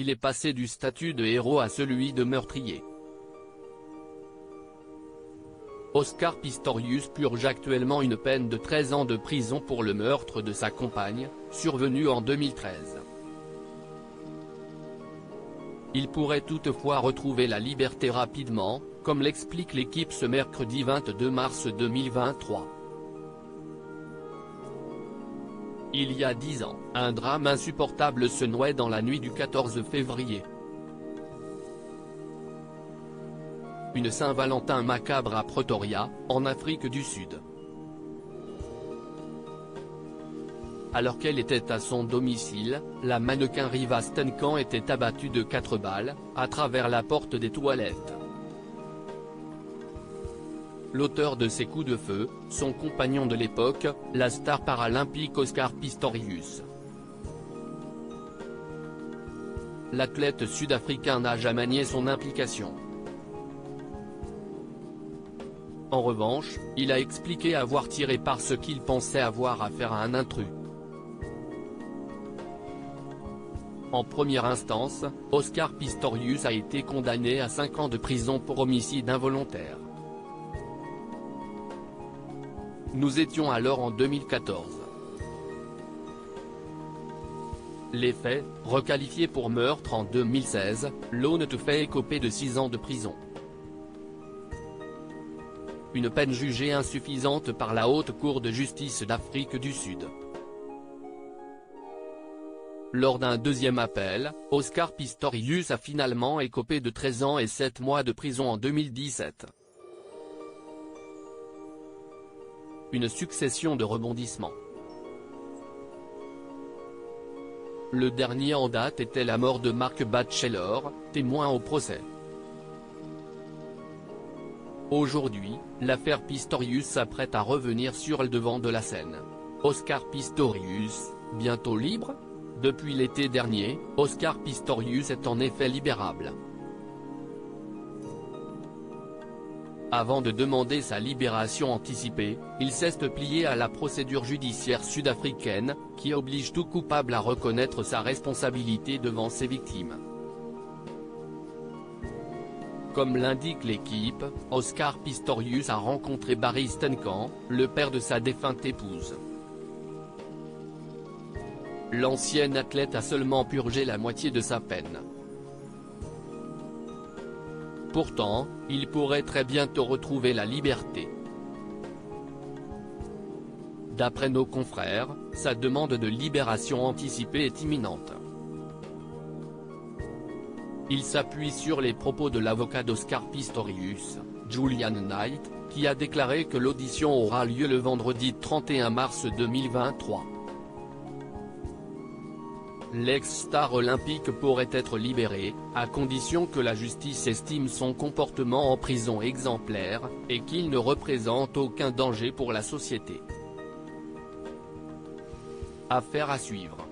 il est passé du statut de héros à celui de meurtrier. Oscar Pistorius purge actuellement une peine de 13 ans de prison pour le meurtre de sa compagne, survenu en 2013. Il pourrait toutefois retrouver la liberté rapidement, comme l'explique l'équipe ce mercredi 22 mars 2023. Il y a 10 ans, un drame insupportable se nouait dans la nuit du 14 février. Une Saint-Valentin macabre à Pretoria, en Afrique du Sud. Alors qu'elle était à son domicile, la mannequin Riva Steenkamp était abattue de 4 balles, à travers la porte des toilettes. L'auteur de ces coups de feu, son compagnon de l'époque, la star paralympique Oscar Pistorius. L'athlète sud-africain n'a jamais nié son implication. En revanche, il a expliqué avoir tiré parce qu'il pensait avoir affaire à un intrus. En première instance, Oscar Pistorius a été condamné à 5 ans de prison pour homicide involontaire. Nous étions alors en 2014. Les faits, requalifiés pour meurtre en 2016, l'honnête fait écoper de 6 ans de prison. Une peine jugée insuffisante par la Haute Cour de justice d'Afrique du Sud. Lors d'un deuxième appel, Oscar Pistorius a finalement écopé de 13 ans et 7 mois de prison en 2017. Une succession de rebondissements. Le dernier en date était la mort de Mark Batchelor, témoin au procès. Aujourd'hui, l'affaire Pistorius s'apprête à revenir sur le devant de la scène. Oscar Pistorius, bientôt libre ? Depuis l'été dernier, Oscar Pistorius est en effet libérable. Avant de demander sa libération anticipée, il s'est plié à la procédure judiciaire sud-africaine, qui oblige tout coupable à reconnaître sa responsabilité devant ses victimes. Comme l'indique l'équipe, Oscar Pistorius a rencontré Barry Steenkamp, le père de sa défunte épouse. L'ancien athlète a seulement purgé la moitié de sa peine. Pourtant, il pourrait très bientôt retrouver la liberté. D'après nos confrères, sa demande de libération anticipée est imminente. Il s'appuie sur les propos de l'avocat d'Oscar Pistorius, Julian Knight, qui a déclaré que l'audition aura lieu le vendredi 31 mars 2023. L'ex-star olympique pourrait être libéré, à condition que la justice estime son comportement en prison exemplaire, et qu'il ne représente aucun danger pour la société. Affaire à suivre.